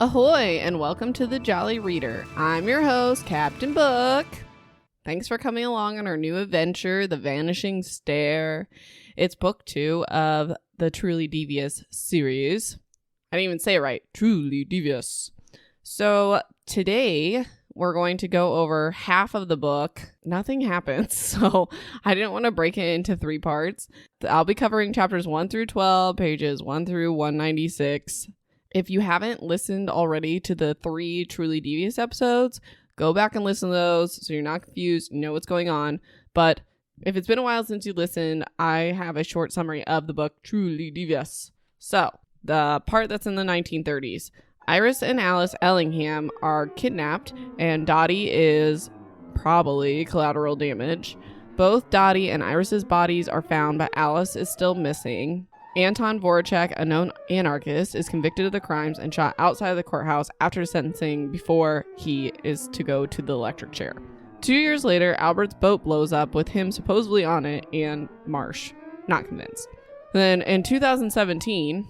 Ahoy, and welcome to the Jolly Reader. I'm your host, Captain Book. Thanks for coming along on our new adventure, The Vanishing Stair. It's book 2 of the Truly Devious series. I didn't even say it right. Truly Devious. So today we're going to go over half of the book. Nothing happens, so I didn't want to break it into 3 parts. I'll be covering chapters 1 through 12, pages 1 through 196. If you haven't listened already to the 3 Truly Devious episodes, go back and listen to those so you're not confused, you know what's going on. But if it's been a while since you listened, I have a short summary of the book Truly Devious. So, the part that's in the 1930s. Iris and Alice Ellingham are kidnapped, and Dottie is probably collateral damage. Both Dottie and Iris's bodies are found, but Alice is still missing. Anton Voracek, a known anarchist, is convicted of the crimes and shot outside of the courthouse after sentencing before he is to go to the electric chair. 2 years later, Albert's boat blows up with him supposedly on it and Marsh. Not convinced. Then in 2017,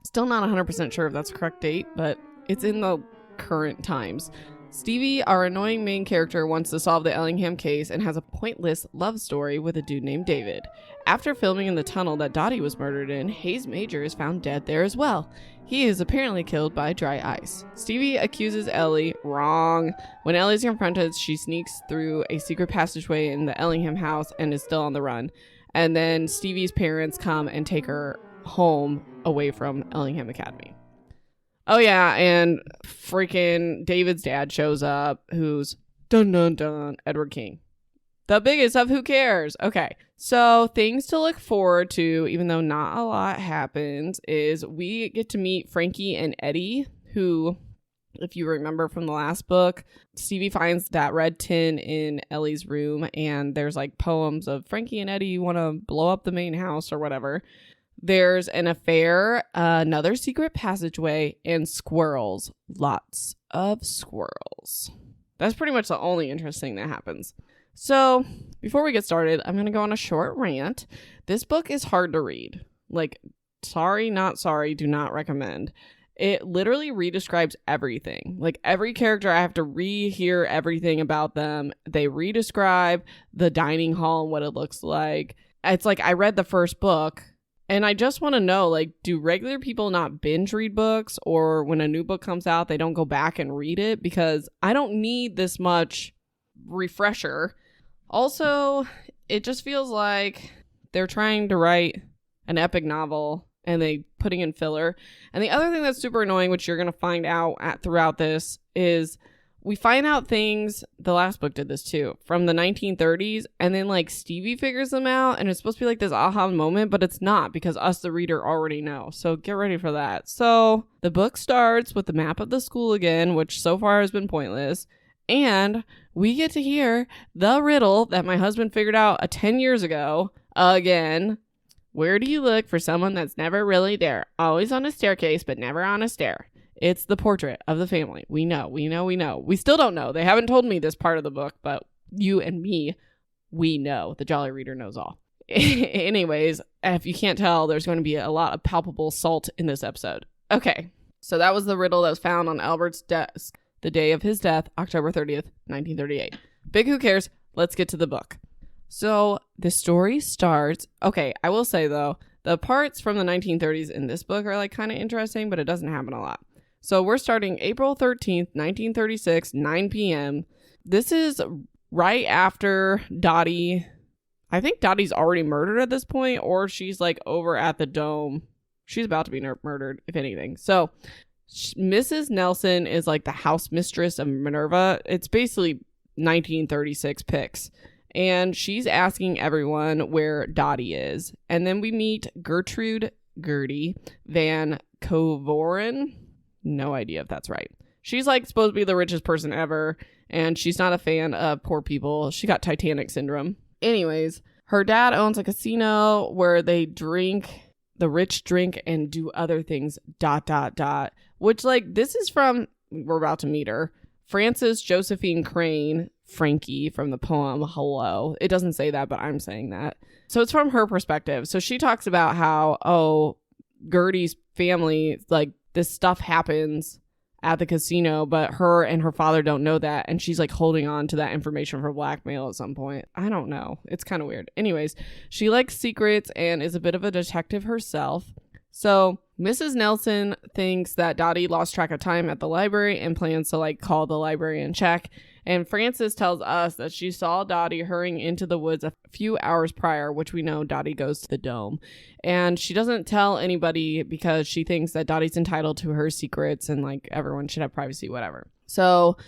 still not 100% sure if that's the correct date, but it's in the current times. Stevie, our annoying main character, wants to solve the Ellingham case and has a pointless love story with a dude named David. After filming in the tunnel that Dottie was murdered in, Hayes Major is found dead there as well. He is apparently killed by dry ice. Stevie accuses Ellie, wrong. When Ellie's confronted, she sneaks through a secret passageway in the Ellingham house and is still on the run. And then Stevie's parents come and take her home away from Ellingham Academy. Oh yeah, and freaking David's dad shows up, who's dun dun dun Edward King. The biggest of Who Cares? Okay, so things to look forward to, even though not a lot happens, is we get to meet Frankie and Eddie, who, if you remember from the last book, Stevie finds that red tin in Ellie's room, and there's like poems of Frankie and Eddie want to blow up the main house or whatever. There's an affair, another secret passageway, and squirrels. Lots of squirrels. That's pretty much the only interesting thing that happens. So, before we get started, I'm going to go on a short rant. This book is hard to read. Like, sorry, not sorry, do not recommend. It literally redescribes everything. Like, every character, I have to rehear everything about them. They redescribe the dining hall and what it looks like. It's like, I read the first book, and I just want to know, like, do regular people not binge read books, or when a new book comes out, they don't go back and read it? Because I don't need this much refresher. Also, it just feels like they're trying to write an epic novel and they putting in filler. And the other thing that's super annoying, which you're going to find out throughout this, is we find out things, the last book did this too, from the 1930s, and then like Stevie figures them out, and it's supposed to be like this aha moment, but it's not, because us, the reader, already know. So get ready for that. So the book starts with the map of the school again, which so far has been pointless, and we get to hear the riddle that my husband figured out 10 years ago again. Where do you look for someone that's never really there? Always on a staircase, but never on a stair. It's the portrait of the family. We know. We still don't know. They haven't told me this part of the book, but you and me, we know. The Jolly Reader knows all. Anyways, if you can't tell, there's going to be a lot of palpable salt in this episode. Okay, so that was the riddle that was found on Albert's desk the day of his death, October 30th, 1938. Big who cares? Let's get to the book. So the story starts... Okay, I will say, though, the parts from the 1930s in this book are like kind of interesting, but it doesn't happen a lot. So we're starting April 13th, 1936, 9 p.m. This is right after Dottie. I think Dottie's already murdered at this point, or she's like over at the dome. She's about to be murdered, if anything. So Mrs. Nelson is like the house mistress of Minerva. It's basically 1936 pics. And she's asking everyone where Dottie is. And then we meet Gertie Van Covoren. No idea if that's right. She's like supposed to be the richest person ever, and she's not a fan of poor people. She got Titanic syndrome. Anyways, her dad owns a casino where they drink, the rich drink and do other things, ... Which, like, this is from, we're about to meet her, Frances Josephine Crane, Frankie, from the poem Hello. It doesn't say that, but I'm saying that. So it's from her perspective. So she talks about how, Gertie's family, like, this stuff happens at the casino, but her and her father don't know that, and she's like holding on to that information for blackmail at some point. I don't know. It's kind of weird. Anyways, she likes secrets and is a bit of a detective herself. So Mrs. Nelson thinks that Dottie lost track of time at the library and plans to like call the library and check. And Frances tells us that she saw Dottie hurrying into the woods a few hours prior, which we know Dottie goes to the dome. And she doesn't tell anybody because she thinks that Dottie's entitled to her secrets and like everyone should have privacy, whatever. So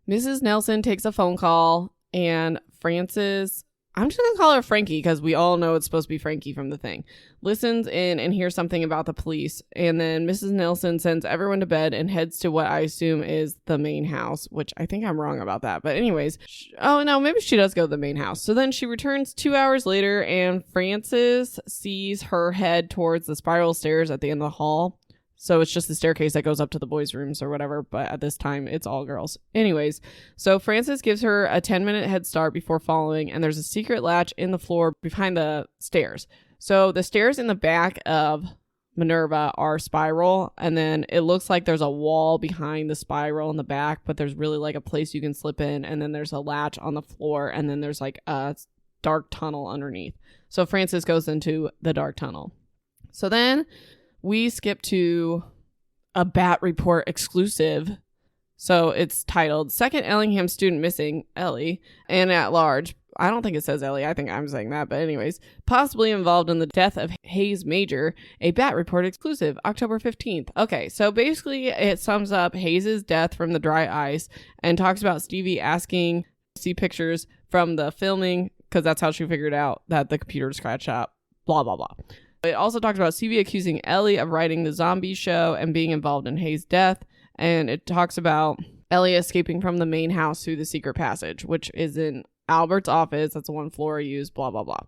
Mrs. Nelson takes a phone call and Frances, I'm just going to call her Frankie because we all know it's supposed to be Frankie from the thing, listens in and hears something about the police. And then Mrs. Nelson sends everyone to bed and heads to what I assume is the main house, which I think I'm wrong about that. But anyways, oh no, maybe she does go to the main house. So then she returns 2 hours later and Frances sees her head towards the spiral stairs at the end of the hall. So it's just the staircase that goes up to the boys' rooms or whatever. But at this time, it's all girls. Anyways, so Frances gives her a 10-minute head start before following. And there's a secret latch in the floor behind the stairs. So the stairs in the back of Minerva are spiral. And then it looks like there's a wall behind the spiral in the back. But there's really like a place you can slip in. And then there's a latch on the floor. And then there's like a dark tunnel underneath. So Frances goes into the dark tunnel. So then we skip to a Bat Report exclusive. So it's titled Second Ellingham Student Missing, Ellie, and at large. I don't think it says Ellie. I think I'm saying that. But anyways, possibly involved in the death of Hayes Major, a Bat Report exclusive, October 15th. Okay, so basically it sums up Hayes' death from the dry ice and talks about Stevie asking to see pictures from the filming because that's how she figured out that the computer scratched out, blah, blah, blah. It also talks about Stevie accusing Ellie of writing the zombie show and being involved in Hayes' death. And it talks about Ellie escaping from the main house through the secret passage, which is in Albert's office. That's the one Flora used, blah, blah, blah.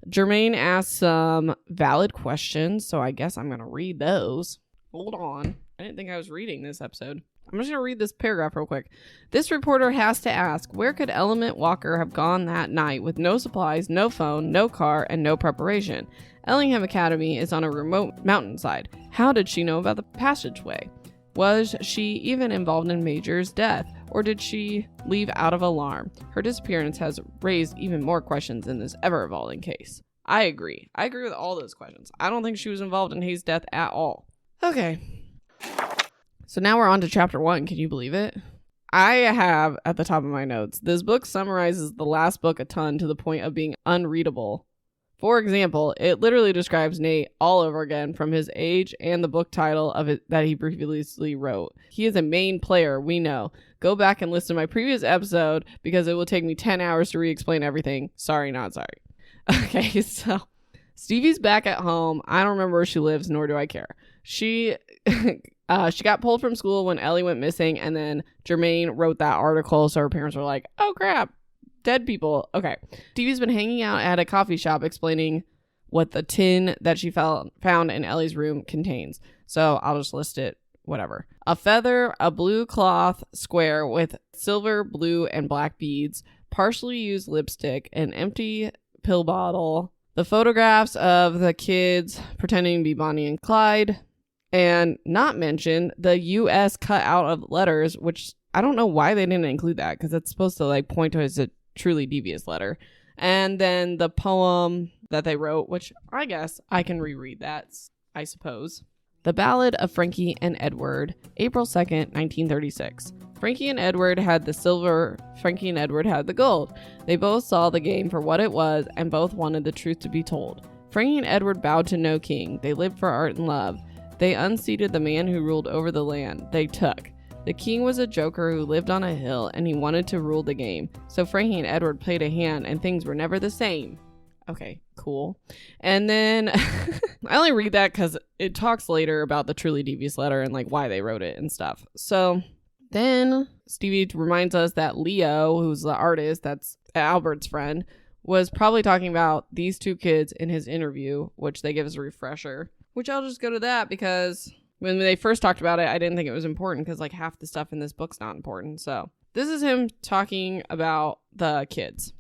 Germaine asks some valid questions, so I guess I'm going to read those. Hold on. I didn't think I was reading this episode. I'm just going to read this paragraph real quick. This reporter has to ask, where could Element Walker have gone that night with no supplies, no phone, no car, and no preparation? Ellingham Academy is on a remote mountainside. How did she know about the passageway? Was she even involved in Major's death, or did she leave out of alarm? Her disappearance has raised even more questions in this ever-evolving case. I agree. I agree with all those questions. I don't think she was involved in Hayes' death at all. Okay. So now we're on to chapter 1. Can you believe it? I have, at the top of my notes, this book summarizes the last book a ton to the point of being unreadable. For example, it literally describes Nate all over again from his age and the book title of it that he previously wrote. He is a main player, we know. Go back and listen to my previous episode because it will take me 10 hours to re-explain everything. Sorry, not sorry. Okay, so Stevie's back at home. I don't remember where she lives, nor do I care. She got pulled from school when Ellie went missing, and then Germaine wrote that article, so her parents were like, oh crap. Dead people. Okay. Stevie's been hanging out at a coffee shop explaining what the tin that she found in Ellie's room contains. So I'll just list it, whatever. A feather, a blue cloth square with silver, blue, and black beads, partially used lipstick, an empty pill bottle, the photographs of the kids pretending to be Bonnie and Clyde, and not mention the U.S. cut out of letters, which I don't know why they didn't include that because it's supposed to like point to as a Truly Devious letter. And then the poem that they wrote, which I guess I can reread that, I suppose. The Ballad of Frankie and Edward, April 2nd, 1936. Frankie and Edward had the silver, Frankie and Edward had the gold. They both saw the game for what it was and both wanted the truth to be told. Frankie and Edward bowed to no king. They lived for art and love. They unseated the man who ruled over the land. They took. The king was a joker who lived on a hill and he wanted to rule the game. So Frankie and Edward played a hand and things were never the same. Okay, cool. And then I only read that because it talks later about the Truly Devious letter and like why they wrote it and stuff. So then Stevie reminds us that Leo, who's the artist, that's Albert's friend, was probably talking about these two kids in his interview, which they give us a refresher, which I'll just go to that because when they first talked about it, I didn't think it was important because like half the stuff in this book's not important. So this is him talking about the kids.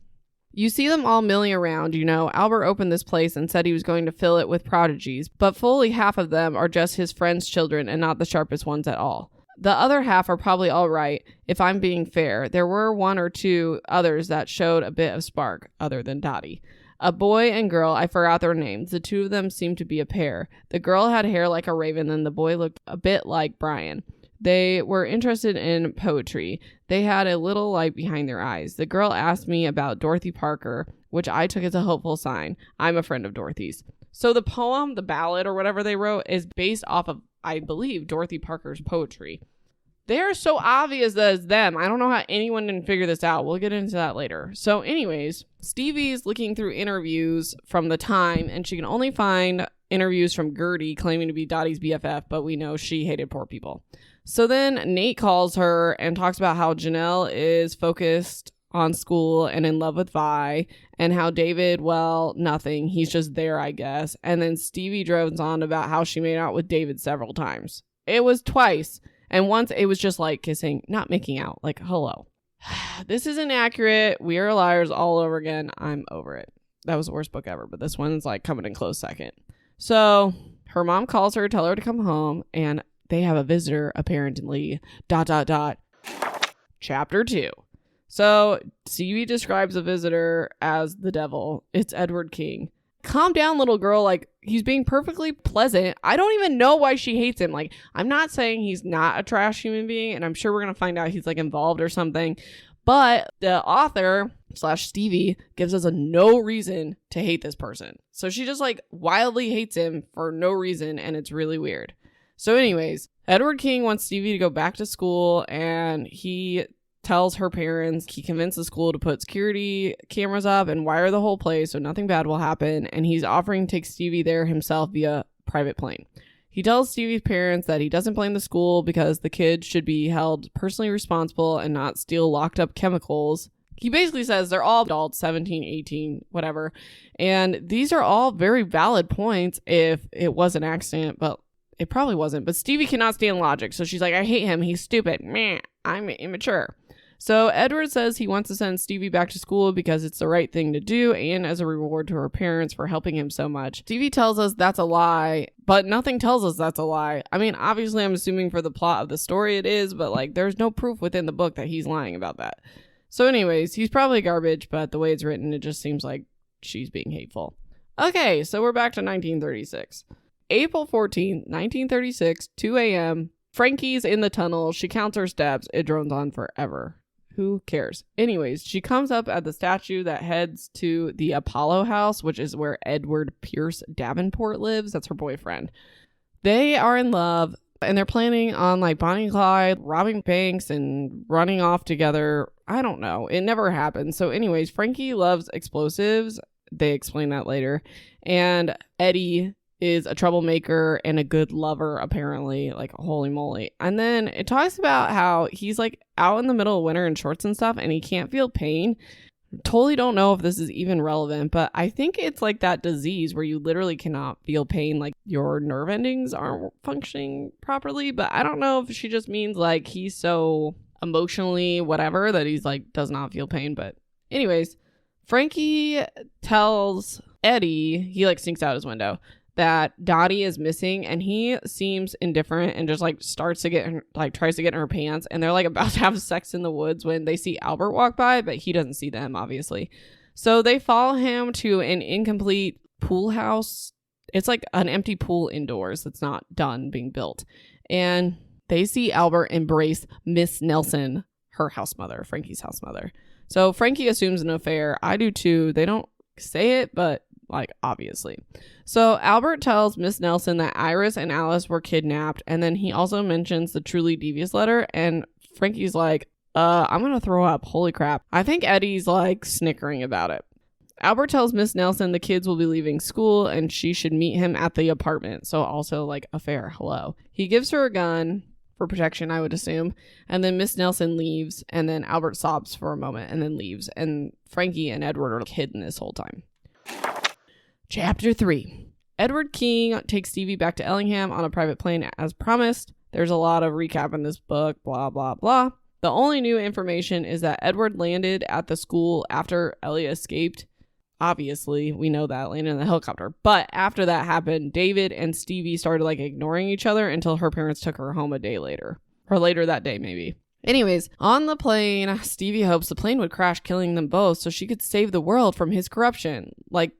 You see them all milling around, you know. Albert opened this place and said he was going to fill it with prodigies, but fully half of them are just his friends' children and not the sharpest ones at all. The other half are probably all right, if I'm being fair. There were one or two others that showed a bit of spark, other than Dottie. A boy and girl, I forgot their names. The two of them seemed to be a pair. The girl had hair like a raven, and the boy looked a bit like Brian. They were interested in poetry. They had a little light behind their eyes. The girl asked me about Dorothy Parker, which I took as a hopeful sign. I'm a friend of Dorothy's. So the poem, the ballad, or whatever they wrote, is based off of, I believe, Dorothy Parker's poetry. They're so obvious that it's them. I don't know how anyone didn't figure this out. We'll get into that later. So anyways, Stevie's looking through interviews from the time, and she can only find interviews from Gertie claiming to be Dottie's BFF, but we know she hated poor people. So then Nate calls her and talks about how Janelle is focused on school and in love with Vi, and how David, well, nothing. He's just there, I guess. And then Stevie drones on about how she made out with David several times. It was twice. And once it was just like kissing, not making out. Like, hello. This isn't accurate. We are liars all over again. I'm over it. That was the worst book ever, but this one's like coming in close second. So her mom calls her, tell her to come home, and they have a visitor, apparently. ... Chapter 2. So Stevie describes a visitor as the devil. It's Edward King. Calm down, little girl. Like, he's being perfectly pleasant. I don't even know why she hates him. Like, I'm not saying he's not a trash human being, and I'm sure we're going to find out he's like involved or something. But the author / Stevie gives us no reason to hate this person. So she just like wildly hates him for no reason, and it's really weird. So anyways, Edward King wants Stevie to go back to school, and he tells her parents he convinced the school to put security cameras up and wire the whole place so nothing bad will happen, and he's offering to take Stevie there himself via private plane. He tells Stevie's parents that he doesn't blame the school because the kids should be held personally responsible and not steal locked up chemicals. He basically says they're all adults, 17, 18, whatever, and these are all very valid points if it was an accident, but it probably wasn't. But Stevie cannot stand logic, so she's like, I hate him, he's stupid, meh, I'm immature. So Edward says he wants to send Stevie back to school because it's the right thing to do and as a reward to her parents for helping him so much. Stevie tells us that's a lie, but nothing tells us that's a lie. I mean, obviously I'm assuming for the plot of the story it is, but like there's no proof within the book that he's lying about that. So anyways, he's probably garbage, but the way it's written, it just seems like she's being hateful. Okay, so we're back to 1936. April 14th, 1936, 2 a.m. Frankie's in the tunnel. She counts her steps. It drones on forever. Who cares? Anyways, she comes up at the statue that heads to the Apollo house, which is where Edward Pierce Davenport lives. That's her boyfriend. They are in love, and they're planning on like Bonnie and Clyde, robbing banks and running off together. I don't know. It never happened. So anyways, Frankie loves explosives. They explain that later. And Eddie is a troublemaker and a good lover, apparently. Like, holy moly. And then it talks about how he's like out in the middle of winter in shorts and stuff, and he can't feel pain. Totally don't know if this is even relevant, but I think it's like that disease where you literally cannot feel pain, like your nerve endings aren't functioning properly. But I don't know if she just means like he's so emotionally whatever that he's like does not feel pain. But anyways, Frankie tells Eddie, he like sneaks out his window, that Dottie is missing, and he seems indifferent and just like starts to get like tries to get in her pants, and they're like about to have sex in the woods when they see Albert walk by, but he doesn't see them, obviously. So they follow him to an incomplete pool house. It's like an empty pool indoors that's not done being built, and they see Albert embrace Miss Nelson, her house mother, Frankie's house mother. So Frankie assumes an affair. I do too. They don't say it, but like obviously. So Albert tells Miss Nelson that Iris and Alice were kidnapped, and then he also mentions the Truly Devious letter, and Frankie's like, I'm gonna throw up, holy crap. I think Eddie's like snickering about it. Albert tells Miss Nelson the kids will be leaving school and she should meet him at the apartment. So also like affair, hello. He gives her a gun for protection, I would assume, and then Miss Nelson leaves, and then Albert sobs for a moment and then leaves, and Frankie and Edward are hidden this whole time. Chapter 3. Edward King takes Stevie back to Ellingham on a private plane as promised. There's a lot of recap in this book, blah, blah, blah. The only new information is that Edward landed at the school after Ellie escaped. Obviously, we know that, landed in the helicopter. But after that happened, David and Stevie started like ignoring each other until her parents took her home a day later. or later that day maybe. Anyways, on the plane, Stevie hopes the plane would crash, killing them both so she could save the world from his corruption. Like,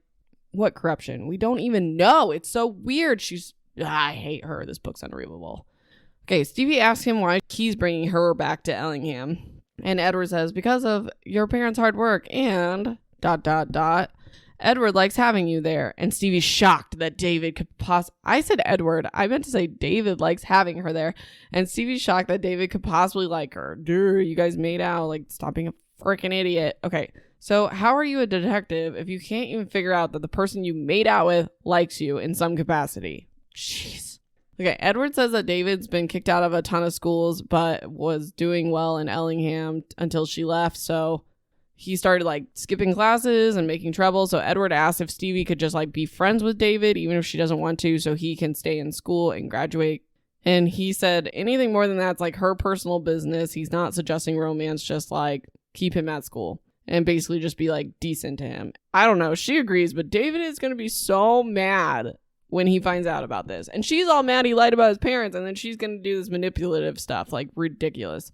what corruption? We don't even know. It's so weird. I hate her. This book's unreadable. Okay, Stevie asks him why he's bringing her back to Ellingham. And Edward says, because of your parents' hard work and ... Edward likes having you there. And Stevie's shocked that David could I said Edward. I meant to say David likes having her there. And Stevie's shocked that David could possibly like her. Dude, you guys made out. Like, stop being a freaking idiot. Okay, so how are you a detective if you can't even figure out that the person you made out with likes you in some capacity? Jeez. Okay, Edward says that David's been kicked out of a ton of schools, but was doing well in Ellingham until she left, so he started like skipping classes and making trouble. So Edward asked if Stevie could just like be friends with David, even if she doesn't want to, so he can stay in school and graduate. And he said anything more than that's like her personal business. He's not suggesting romance, just like keep him at school and basically just be like decent to him. I don't know. She agrees, but David is going to be so mad when he finds out about this. And she's all mad he lied about his parents, and then she's going to do this manipulative stuff. Like, ridiculous.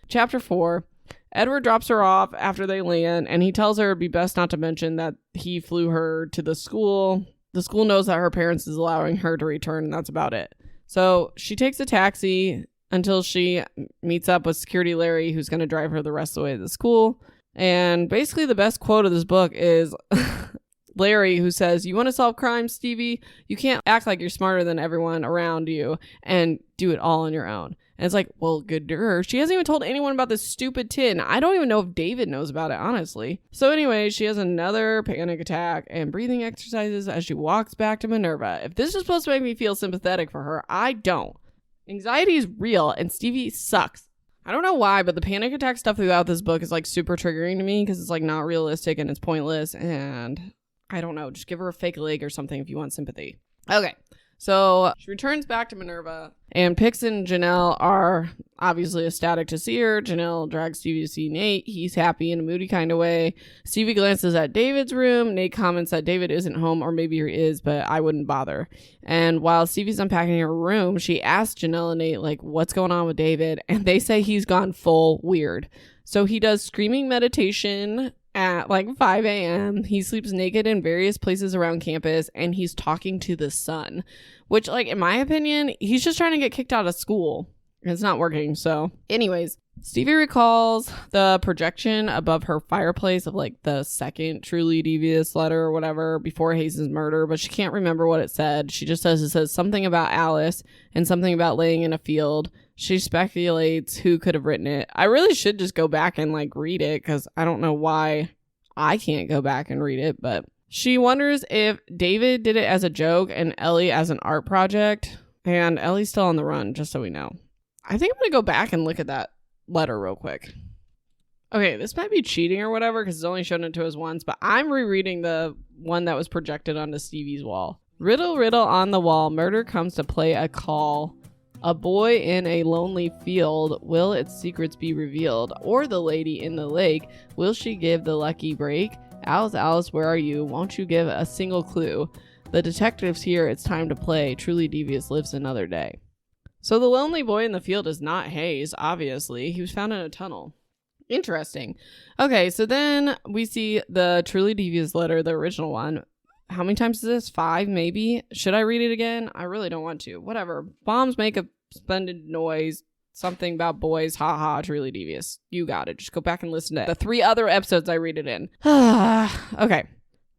Chapter 4. Edward drops her off after they land, and he tells her it'd be best not to mention that he flew her to the school. The school knows that her parents is allowing her to return, and that's about it. So she takes a taxi until she meets up with Security Larry, who's going to drive her the rest of the way to the school. And basically the best quote of this book is Larry, who says, "You want to solve crimes, Stevie? You can't act like you're smarter than everyone around you and do it all on your own." And it's like, well, good to her. She hasn't even told anyone about this stupid tin. I don't even know if David knows about it, honestly. So anyway, she has another panic attack and breathing exercises as she walks back to Minerva. If this is supposed to make me feel sympathetic for her, I don't. Anxiety is real, and Stevie sucks. I don't know why, but the panic attack stuff throughout this book is like super triggering to me because it's like not realistic and it's pointless, and I don't know, just give her a fake leg or something if you want sympathy. Okay, so she returns back to Minerva, and Pix and Janelle are obviously ecstatic to see her. Janelle drags Stevie to see Nate. He's happy in a moody kind of way. Stevie glances at David's room. Nate comments that David isn't home, or maybe he is, but I wouldn't bother. And while Stevie's unpacking her room, she asks Janelle and Nate, like, what's going on with David? And they say he's gone full weird. So he does screaming meditation at like 5 a.m. He sleeps naked in various places around campus, and he's talking to the sun, which, like, in my opinion, he's just trying to get kicked out of school. It's not working. So anyways, Stevie recalls the projection above her fireplace of like the second Truly Devious letter or whatever before Hayes' murder, but she can't remember what it said. She just says it says something about Alice and something about laying in a field. She speculates who could have written it. I really should just go back and like read it because I don't know why I can't go back and read it, but she wonders if David did it as a joke and Ellie as an art project, and Ellie's still on the run, just so we know. I think I'm going to go back and look at that letter real quick. Okay, this might be cheating or whatever because it's only shown it to us once, but I'm rereading the one that was projected onto Stevie's wall. Riddle, riddle on the wall, murder comes to play a call. A boy in a lonely field, will its secrets be revealed? Or the lady in the lake, will she give the lucky break? Alice, Alice, where are you? Won't you give a single clue? The detective's here, it's time to play. Truly Devious lives another day. So the lonely boy in the field is not Hayes, obviously. He was found in a tunnel. Interesting. Okay, so then we see the Truly Devious letter, the original one. How many times is this? 5, maybe? Should I read it again? I really don't want to. Whatever. Bombs make a splendid noise. Something about boys. Ha ha, Truly Devious. You got it. Just go back and listen to the 3 other episodes I read it in. Okay.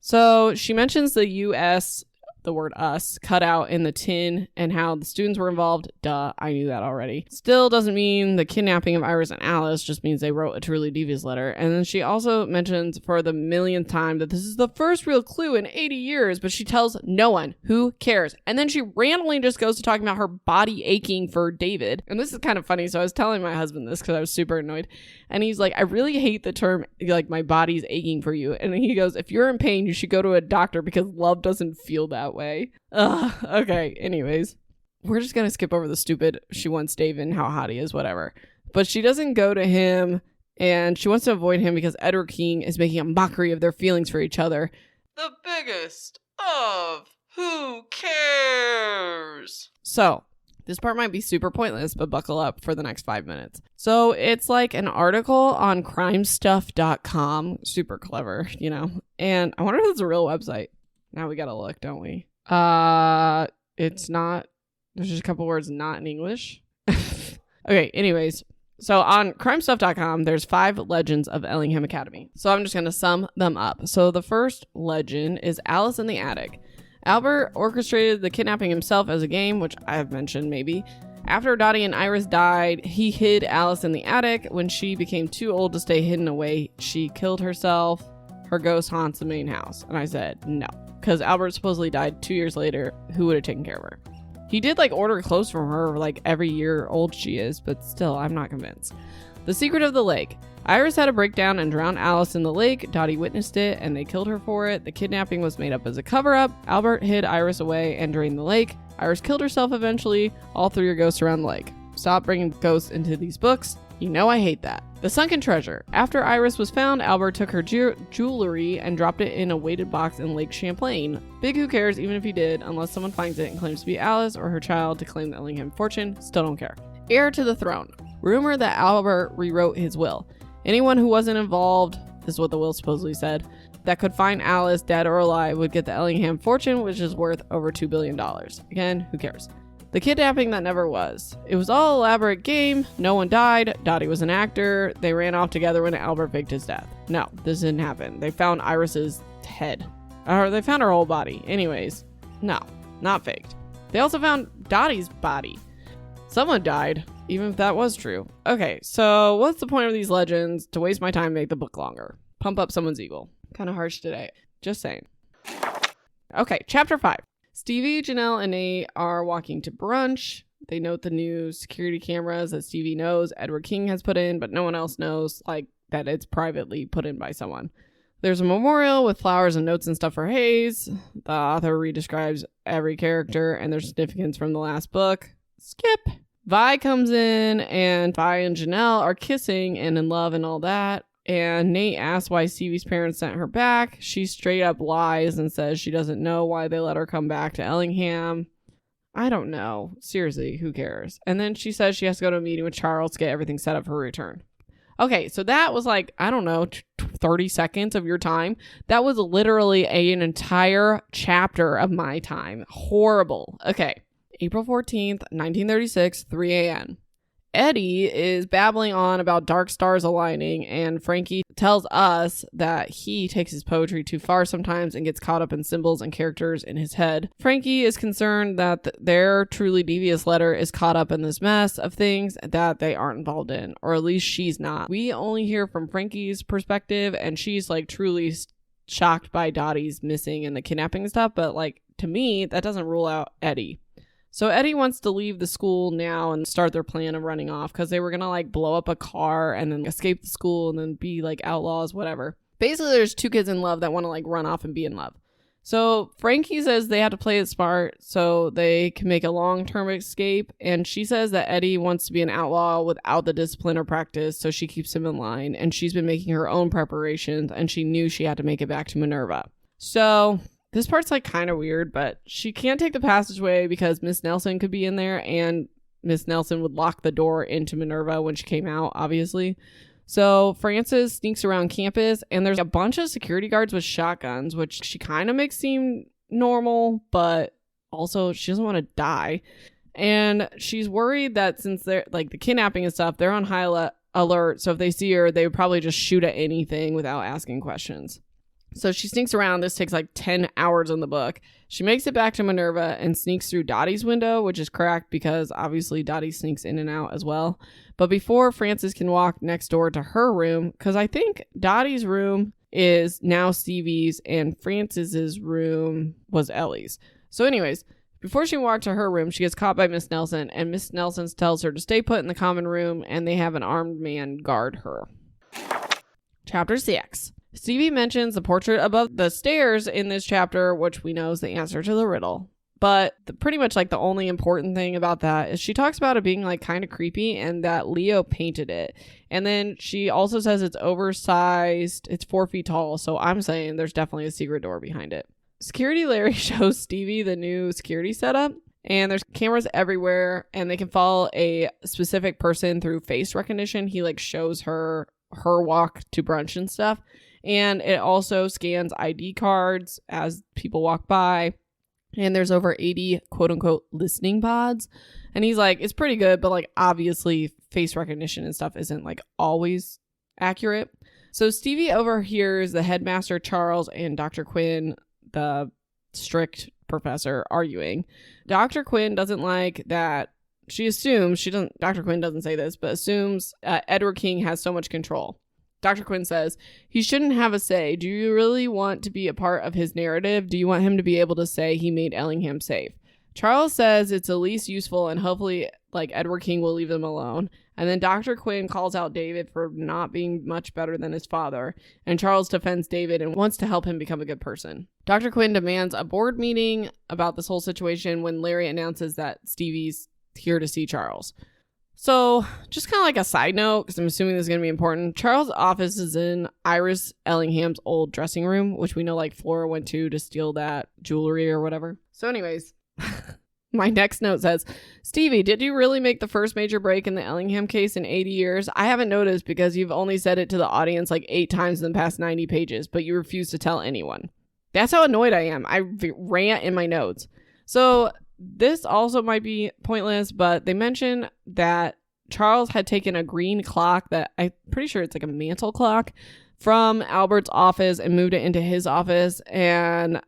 So she mentions the U.S., the word us, cut out in the tin and how the students were involved. Duh, I knew that already. Still doesn't mean the kidnapping of Iris and Alice, just means they wrote a Truly Devious letter. And then she also mentions for the millionth time that this is the first real clue in 80 years, but she tells no one. Who cares? And then she randomly just goes to talking about her body aching for David. And this is kind of funny. So I was telling my husband this because I was super annoyed. And he's like, I really hate the term, like, my body's aching for you. And he goes, if you're in pain, you should go to a doctor because love doesn't feel that way. Okay, anyways. We're just gonna skip over the stupid she wants David and how hot he is, whatever. But she doesn't go to him, and she wants to avoid him because Edward King is making a mockery of their feelings for each other. The biggest of who cares? So, This part might be super pointless, but buckle up for the next 5 minutes. So it's like an article on crimestuff.com. Super clever, you know. And I wonder if it's a real website. Now we gotta look, don't we? It's not. There's just a couple words not in English. Okay, anyways. So on crimestuff.com, there's 5 legends of Ellingham Academy. So I'm just going to sum them up. So the first legend is Alice in the Attic. Albert orchestrated the kidnapping himself as a game, which I have mentioned maybe. After Dottie and Iris died, he hid Alice in the attic. When she became too old to stay hidden away, she killed herself. Her ghost haunts the main house. And I said no, because Albert supposedly died 2 years later. Who would have taken care of her? He did like order clothes from her like every year old she is, but still, I'm not convinced. The secret of the lake. Iris had a breakdown and drowned Alice in the lake. Dottie witnessed it and they killed her for it. The kidnapping was made up as a cover-up. Albert hid Iris away and drained the lake. Iris killed herself eventually. All 3 are ghosts around the lake. Stop bringing ghosts into these books. You know I hate that. The sunken treasure. After Iris was found, Albert took her jewelry and dropped it in a weighted box in Lake Champlain. Big who cares even if he did, unless someone finds it and claims to be Alice or her child to claim the Ellingham fortune. Still don't care. Heir to the throne. Rumor that Albert rewrote his will. Anyone who wasn't involved, this is what the will supposedly said, that could find Alice dead or alive would get the Ellingham fortune, which is worth over $2 billion. Again, who cares? The kidnapping that never was. It was all elaborate game. No one died. Dottie was an actor. They ran off together when Albert faked his death. No, this didn't happen. They found Iris's head. Or they found her whole body. Anyways, no, not faked. They also found Dottie's body. Someone died, even if that was true. Okay, so what's the point of these legends? To waste my time and make the book longer. Pump up someone's ego. Kind of harsh today. Just saying. Okay, chapter 5. Stevie, Janelle, and Nate are walking to brunch. They note the new security cameras that Stevie knows Edward King has put in, but no one else knows, like, that it's privately put in by someone. There's a memorial with flowers and notes and stuff for Hayes. The author redescribes every character and their significance from the last book. Skip. Vi comes in, and Vi and Janelle are kissing and in love and all that. And Nate asks why Stevie's parents sent her back. She straight up lies and says she doesn't know why they let her come back to Ellingham. I don't know. Seriously, who cares? And then she says she has to go to a meeting with Charles to get everything set up for her return. Okay, so that was like, I don't know, 30 seconds of your time. That was literally an entire chapter of my time. Horrible. Okay, April 14th, 1936, 3 a.m. Eddie is babbling on about dark stars aligning, and Frankie tells us that he takes his poetry too far sometimes and gets caught up in symbols and characters in his head. Frankie is concerned that their Truly Devious letter is caught up in this mess of things that they aren't involved in, or at least she's not. We only hear from Frankie's perspective, and she's like truly shocked by Dottie's missing and the kidnapping stuff, but like to me, that doesn't rule out Eddie. So Eddie wants to leave the school now and start their plan of running off because they were going to like blow up a car and then escape the school and then be like outlaws, whatever. Basically, there's 2 kids in love that want to like run off and be in love. So Frankie says they have to play it smart so they can make a long-term escape. And she says that Eddie wants to be an outlaw without the discipline or practice. So she keeps him in line, and she's been making her own preparations, and she knew she had to make it back to Minerva. So this part's like kind of weird, but she can't take the passageway because Miss Nelson could be in there, and Miss Nelson would lock the door into Minerva when she came out, obviously. So Frances sneaks around campus, and there's a bunch of security guards with shotguns, which she kind of makes seem normal, but also she doesn't want to die. And she's worried that since they're like the kidnapping and stuff, they're on high alert. So if they see her, they would probably just shoot at anything without asking questions. So she sneaks around. This takes like 10 hours in the book. She makes it back to Minerva and sneaks through Dottie's window, which is cracked because obviously Dottie sneaks in and out as well. But before Frances can walk next door to her room, because I think Dottie's room is now Stevie's and Frances's room was Ellie's. So anyways, before she walked to her room, she gets caught by Miss Nelson, and Miss Nelson tells her to stay put in the common room, and they have an armed man guard her. Chapter 6. Stevie mentions the portrait above the stairs in this chapter, which we know is the answer to the riddle. But pretty much like the only important thing about that is she talks about it being like kind of creepy and that Leo painted it. And then she also says it's oversized, it's 4 feet tall. So I'm saying there's definitely a secret door behind it. Security Larry shows Stevie the new security setup. And there's cameras everywhere, and they can follow a specific person through face recognition. He like shows her walk to brunch and stuff. And it also scans ID cards as people walk by. And there's over 80 quote unquote listening pods. And he's like, it's pretty good, but like obviously face recognition and stuff isn't like always accurate. So Stevie overhears the headmaster Charles and Dr. Quinn, the strict professor, arguing. Dr. Quinn doesn't like that. Dr. Quinn doesn't say this, but assumes Edward King has so much control. Dr. Quinn says, he shouldn't have a say. Do you really want to be a part of his narrative? Do you want him to be able to say he made Ellingham safe? Charles says it's the least useful and hopefully like Edward King will leave them alone. And then Dr. Quinn calls out David for not being much better than his father. And Charles defends David and wants to help him become a good person. Dr. Quinn demands a board meeting about this whole situation when Larry announces that Stevie's here to see Charles. So just kind of like a side note, because I'm assuming this is going to be important. Charles' office is in Iris Ellingham's old dressing room, which we know like Flora went to steal that jewelry or whatever. So anyways, my next note says, Stevie, did you really make the first major break in the Ellingham case in 80 years? I haven't noticed because you've only said it to the audience like 8 times in the past 90 pages, but you refuse to tell anyone. That's how annoyed I am. I rant in my notes. So this also might be pointless, but they mention that Charles had taken a green clock that I'm pretty sure it's like a mantle clock from Albert's office and moved it into his office. And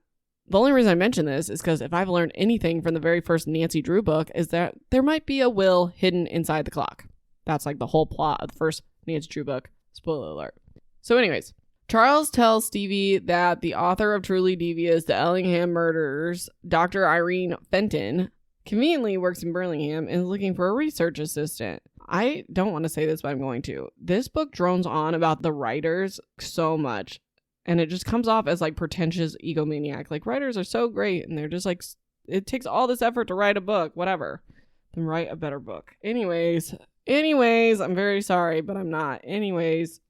the only reason I mention this is because if I've learned anything from the very first Nancy Drew book is that there might be a will hidden inside the clock. That's like the whole plot of the first Nancy Drew book. Spoiler alert. So anyways, Charles tells Stevie that the author of Truly Devious, The Ellingham Murders, Dr. Irene Fenton, conveniently works in Birmingham and is looking for a research assistant. I don't want to say this, but I'm going to. This book drones on about the writers so much. And it just comes off as like pretentious egomaniac. Like writers are so great and they're just like, it takes all this effort to write a book, whatever. Then write a better book. Anyways, I'm very sorry, but I'm not. Anyways.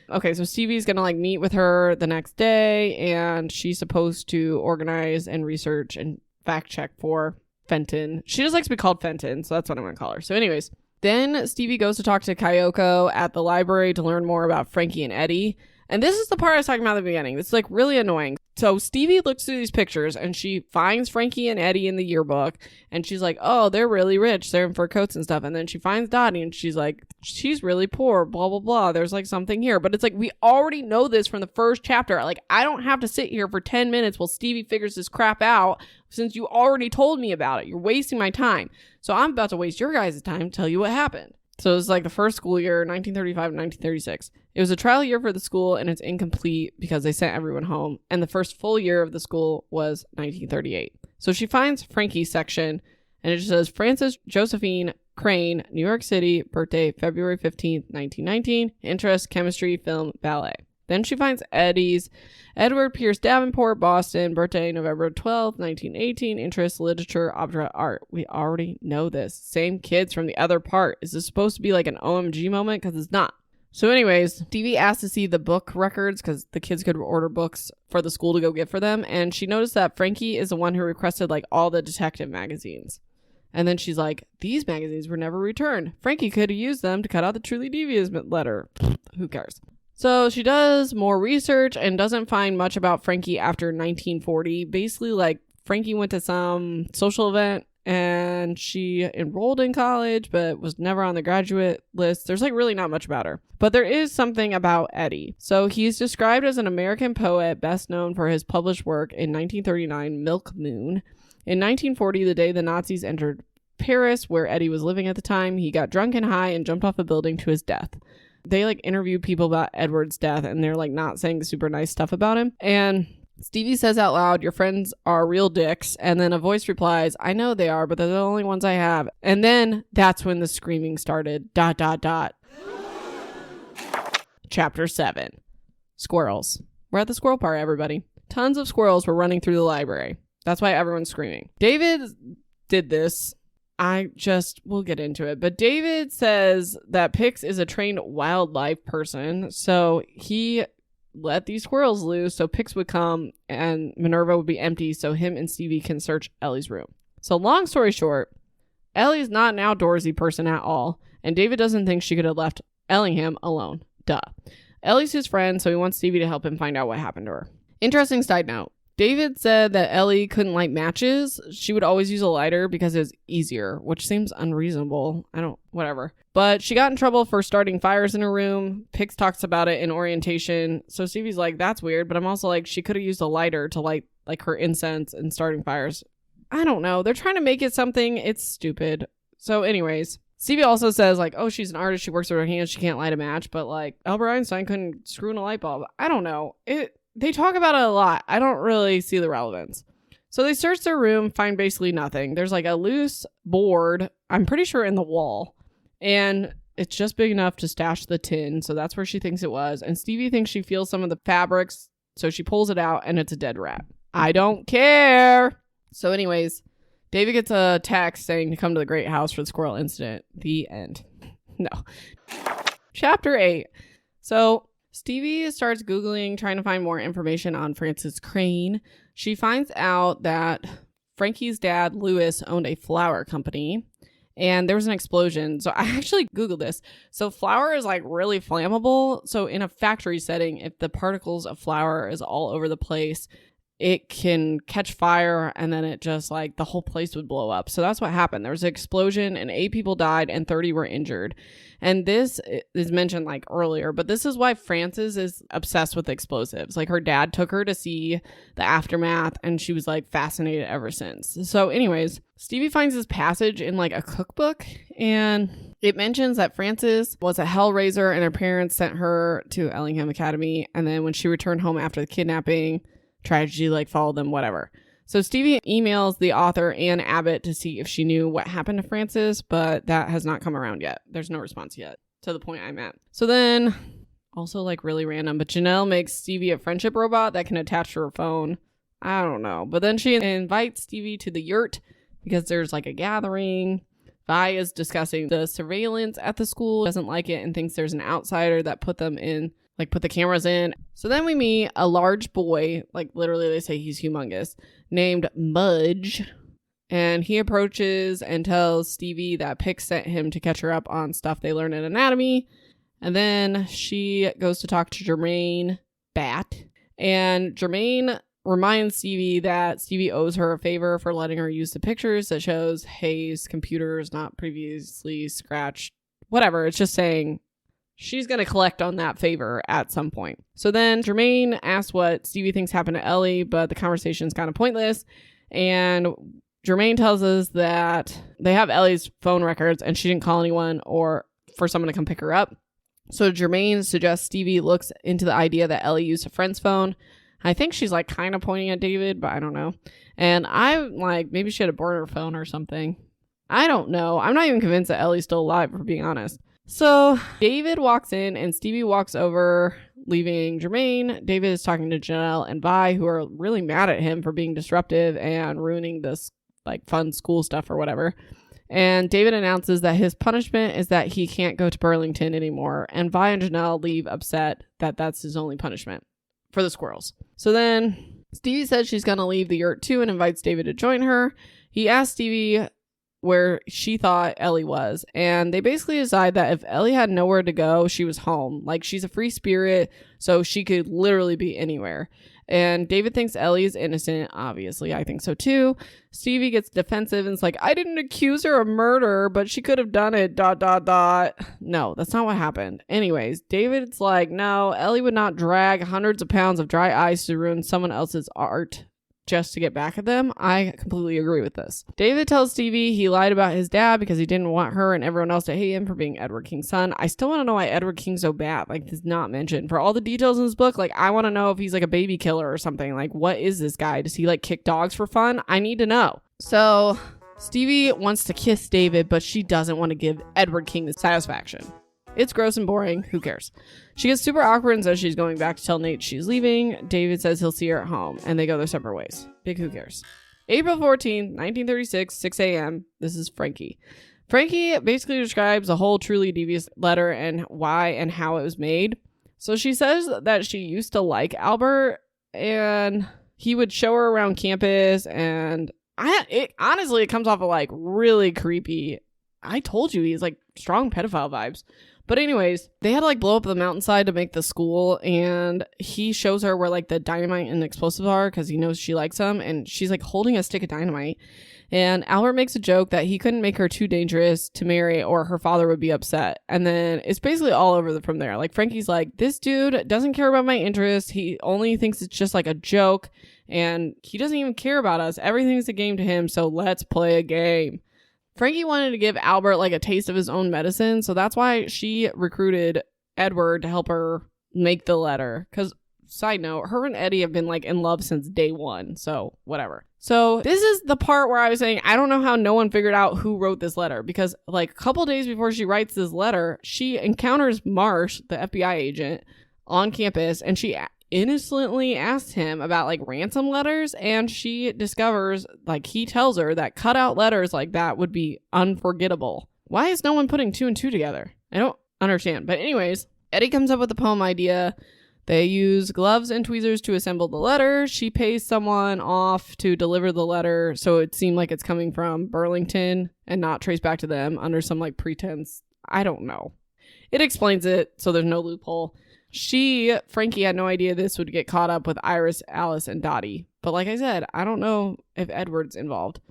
Okay, so Stevie's gonna like meet with her the next day and she's supposed to organize and research and fact check for Fenton. She just likes to be called Fenton, so that's what I'm gonna call her. So anyways, then Stevie goes to talk to Kyoko at the library to learn more about Frankie and Eddie. And this is the part I was talking about at the beginning. It's like really annoying. So Stevie looks through these pictures and she finds Frankie and Eddie in the yearbook and she's like, oh, they're really rich. They're in fur coats and stuff. And then she finds Dottie and she's like, she's really poor, blah, blah, blah. There's like something here. But it's like, we already know this from the first chapter. Like, I don't have to sit here for 10 minutes while Stevie figures this crap out since you already told me about it. You're wasting my time. So I'm about to waste your guys' time to tell you what happened. So it was like the first school year, 1935 and 1936. It was a trial year for the school and it's incomplete because they sent everyone home. And the first full year of the school was 1938. So she finds Frankie's section and it just says Frances Josephine Crane, New York City, birthday February 15th, 1919, interest, chemistry, film, ballet. Then she finds Eddie's Edward Pierce Davenport, Boston, birthday November 12th, 1918, interest, literature, opera, art. We already know this. Same kids from the other part. Is this supposed to be like an OMG moment? Because it's not. So anyways, Stevie asked to see the book records because the kids could order books for the school to go get for them. And she noticed that Frankie is the one who requested like all the detective magazines. And then she's like, these magazines were never returned. Frankie could have used them to cut out the Truly Devious letter. Who cares? So she does more research and doesn't find much about Frankie after 1940. Basically, like, Frankie went to some social event and she enrolled in college, but was never on the graduate list. There's, like, really not much about her. But there is something about Eddie. So he's described as an American poet best known for his published work in 1939, Milk Moon. In 1940, the day the Nazis entered Paris, where Eddie was living at the time, he got drunk and high and jumped off a building to his death. They like interview people about Edward's death and they're like not saying super nice stuff about him. And Stevie says out loud, your friends are real dicks. And then a voice replies, I know they are, but they're the only ones I have. And then that's when the screaming started. ... Chapter 7. Squirrels. We're at the squirrel part, everybody. Tons of squirrels were running through the library. That's why everyone's screaming. David did this. We'll get into it. But David says that Pix is a trained wildlife person. So he let these squirrels loose so Pix would come and Minerva would be empty so him and Stevie can search Ellie's room. So long story short, Ellie's not an outdoorsy person at all, and David doesn't think she could have left Ellingham alone. Duh. Ellie's his friend, so he wants Stevie to help him find out what happened to her. Interesting side note. David said that Ellie couldn't light matches. She would always use a lighter because it was easier, which seems unreasonable. Whatever. But she got in trouble for starting fires in her room. Pix talks about it in orientation. So Stevie's like, that's weird. But I'm also like, she could have used a lighter to light like her incense and starting fires. I don't know. They're trying to make it something. It's stupid. So anyways, Stevie also says like, oh, she's an artist. She works with her hands. She can't light a match. But like Albert Einstein couldn't screw in a light bulb. I don't know. They talk about it a lot. I don't really see the relevance. So they search their room, find basically nothing. There's like a loose board, I'm pretty sure in the wall. And it's just big enough to stash the tin. So that's where she thinks it was. And Stevie thinks she feels some of the fabrics. So she pulls it out and it's a dead rat. I don't care. So anyways, David gets a text saying to come to the Great House for the squirrel incident. The end. No. Chapter 8. So Stevie starts Googling, trying to find more information on Frances Crane. She finds out that Frankie's dad, Lewis, owned a flour company and there was an explosion. So I actually Googled this. So flour is like really flammable. So in a factory setting, if the particles of flour is all over the place, it can catch fire and then it just like the whole place would blow up. So that's what happened. There was an explosion and 8 people died and 30 were injured. And this is mentioned like earlier, but this is why Frances is obsessed with explosives. Like her dad took her to see the aftermath and she was like fascinated ever since. So anyways, Stevie finds this passage in like a cookbook and it mentions that Frances was a hellraiser and her parents sent her to Ellingham Academy. And then when she returned home after the kidnapping, tragedy like followed them, whatever. So Stevie emails the author Anne Abbott to see if she knew what happened to Frances, but that has not come around yet. There's no response yet to the point I'm at. So then, also like really random, but Janelle makes Stevie a friendship robot that can attach to her phone. I don't know. But then she invites Stevie to the yurt because there's like a gathering. Vi is discussing the surveillance at the school, doesn't like it and thinks there's an outsider that put them in, like put the cameras in. So then we meet a large boy, like literally they say he's humongous, named Mudge. And he approaches and tells Stevie that Pix sent him to catch her up on stuff they learned in anatomy. And then she goes to talk to Jermaine Bat. And Jermaine reminds Stevie that Stevie owes her a favor for letting her use the pictures that shows Hayes' computers not previously scratched. Whatever, it's just saying she's going to collect on that favor at some point. So then Jermaine asks what Stevie thinks happened to Ellie, but the conversation's kind of pointless. And Jermaine tells us that they have Ellie's phone records and she didn't call anyone or for someone to come pick her up. So Jermaine suggests Stevie looks into the idea that Ellie used a friend's phone. I think she's like kind of pointing at David, but I don't know. And I'm like, maybe she had a burner phone or something. I don't know. I'm not even convinced that Ellie's still alive, for being honest. So David walks in and Stevie walks over, leaving Jermaine. David is talking to Janelle and Vi, who are really mad at him for being disruptive and ruining this like fun school stuff or whatever. And David announces that his punishment is that he can't go to Burlington anymore. And Vi and Janelle leave upset that that's his only punishment for the squirrels. So then Stevie says she's going to leave the yurt too and invites David to join her. He asks Stevie where she thought Ellie was. And they basically decide that if Ellie had nowhere to go, she was home. Like, she's a free spirit, so she could literally be anywhere. And David thinks Ellie is innocent. Obviously, I think so too. Stevie gets defensive and is like, I didn't accuse her of murder, but she could have done it, ... No, that's not what happened. Anyways, David's like, no, Ellie would not drag hundreds of pounds of dry ice to ruin someone else's art just to get back at them. I completely agree with this. David tells Stevie he lied about his dad because he didn't want her and everyone else to hate him for being Edward King's son. I still want to know why Edward King's so bad. Like, this is not mentioned. For all the details in this book, like, I want to know if he's like a baby killer or something. Like, what is this guy? Does he like kick dogs for fun? I need to know. So Stevie wants to kiss David, but she doesn't want to give Edward King the satisfaction. It's gross and boring. Who cares? She gets super awkward and says she's going back to tell Nate she's leaving. David says he'll see her at home, and they go their separate ways. Big who cares. April 14th, 1936, 6 a.m. This is Frankie. Frankie basically describes the whole Truly Devious letter and why and how it was made. So she says that she used to like Albert, and he would show her around campus, and Honestly, it comes off of like really creepy. I told you he's like strong pedophile vibes. But anyways, they had to like blow up the mountainside to make the school, and he shows her where like the dynamite and explosives are because he knows she likes them, and she's like holding a stick of dynamite. And Albert makes a joke that he couldn't make her too dangerous to marry or her father would be upset. And then it's basically all over from there. Like Frankie's like, this dude doesn't care about my interests. He only thinks it's just like a joke, and he doesn't even care about us. Everything's a game to him, so let's play a game. Frankie wanted to give Albert like a taste of his own medicine, so that's why she recruited Edward to help her make the letter. Because, side note, her and Eddie have been like in love since day one, so whatever. So this is the part where I was saying, I don't know how no one figured out who wrote this letter, because like a couple days before she writes this letter, she encounters Marsh, the FBI agent, on campus, and she innocently asks him about like ransom letters, and she discovers, like, he tells her that cut out letters like that would be unforgettable. Why is no one putting two and two together? I don't understand. But anyways, Eddie comes up with the poem idea. They use gloves and tweezers to assemble the letter. She pays someone off to deliver the letter, so it seemed like it's coming from Burlington and not traced back to them under some like pretense. I don't know. It explains it, so there's no loophole. Frankie had no idea this would get caught up with Iris, Alice, and Dottie. But like I said, I don't know if Edward's involved.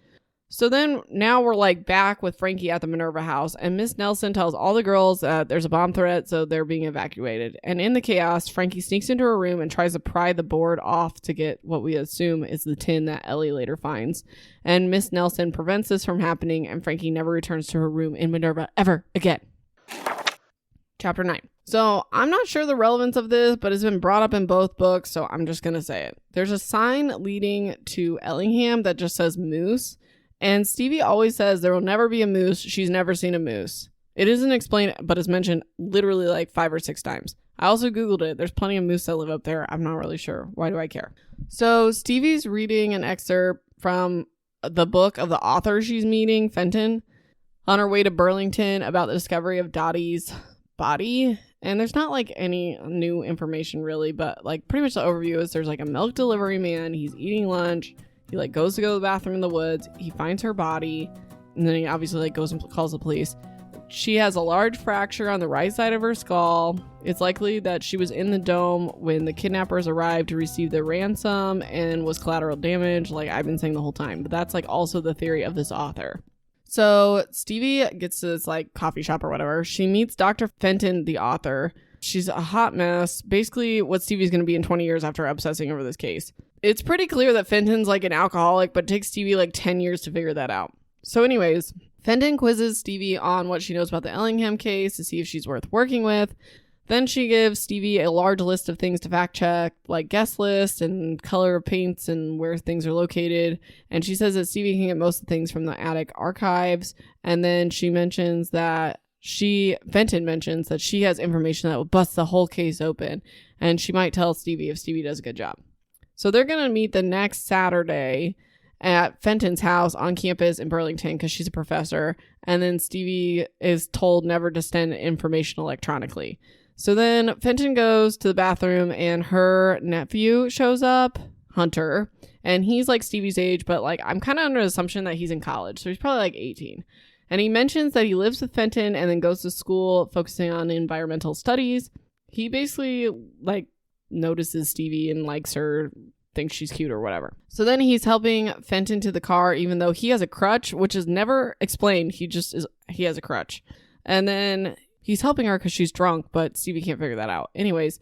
So then now we're like back with Frankie at the Minerva house, and Miss Nelson tells all the girls that there's a bomb threat, so they're being evacuated. And in the chaos, Frankie sneaks into her room and tries to pry the board off to get what we assume is the tin that Ellie later finds. And Miss Nelson prevents this from happening, and Frankie never returns to her room in Minerva ever again. Chapter 9. So I'm not sure the relevance of this, but it's been brought up in both books, so I'm just going to say it. There's a sign leading to Ellingham that just says moose, and Stevie always says there will never be a moose. She's never seen a moose. It isn't explained, but it's mentioned literally like 5 or 6 times. I also Googled it. There's plenty of moose that live up there. I'm not really sure. Why do I care? So Stevie's reading an excerpt from the book of the author she's meeting, Fenton, on her way to Burlington about the discovery of Dottie's body. And there's not like any new information really, but like pretty much the overview is there's like a milk delivery man. He's eating lunch. He like goes to go to the bathroom in the woods. He finds her body, and then he obviously like goes and calls the police. She has a large fracture on the right side of her skull. It's likely that she was in the dome when the kidnappers arrived to receive their ransom and was collateral damage, like I've been saying the whole time. But that's like also the theory of this author. So Stevie gets to this like coffee shop or whatever. She meets Dr. Fenton, the author. She's a hot mess. Basically what Stevie's going to be in 20 years after obsessing over this case. It's pretty clear that Fenton's like an alcoholic, but it takes Stevie like 10 years to figure that out. So anyways, Fenton quizzes Stevie on what she knows about the Ellingham case to see if she's worth working with. Then she gives Stevie a large list of things to fact check, like guest list and color of paints and where things are located. And she says that Stevie can get most of the things from the attic archives. And then she mentions that Fenton mentions that she has information that will bust the whole case open. And she might tell Stevie if Stevie does a good job. So they're going to meet the next Saturday at Fenton's house on campus in Burlington because she's a professor. And then Stevie is told never to send information electronically. So then Fenton goes to the bathroom and her nephew shows up, Hunter, and he's like Stevie's age, but like I'm kind of under the assumption that he's in college. So he's probably like 18. And he mentions that he lives with Fenton and then goes to school focusing on environmental studies. He basically like notices Stevie and likes her, thinks she's cute or whatever. So then he's helping Fenton to the car, even though he has a crutch, which is never explained. He has a crutch. And then he's helping her because she's drunk, but Stevie can't figure that out. Anyways,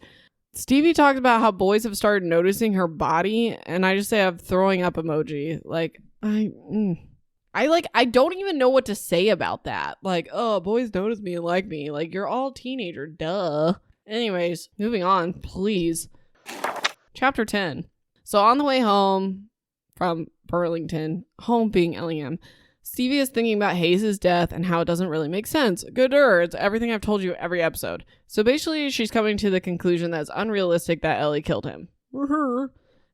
Stevie talked about how boys have started noticing her body, and I just say I'm throwing up emoji. Like, I don't even know what to say about that. Like, oh, boys notice me and like me. Like, you're all teenager, duh. Anyways, moving on, please. Chapter 10. So on the way home from Burlington, home being Ellingham, Stevie is thinking about Hayes' death and how it doesn't really make sense. It's everything I've told you every episode. So basically, she's coming to the conclusion that it's unrealistic that Ellie killed him.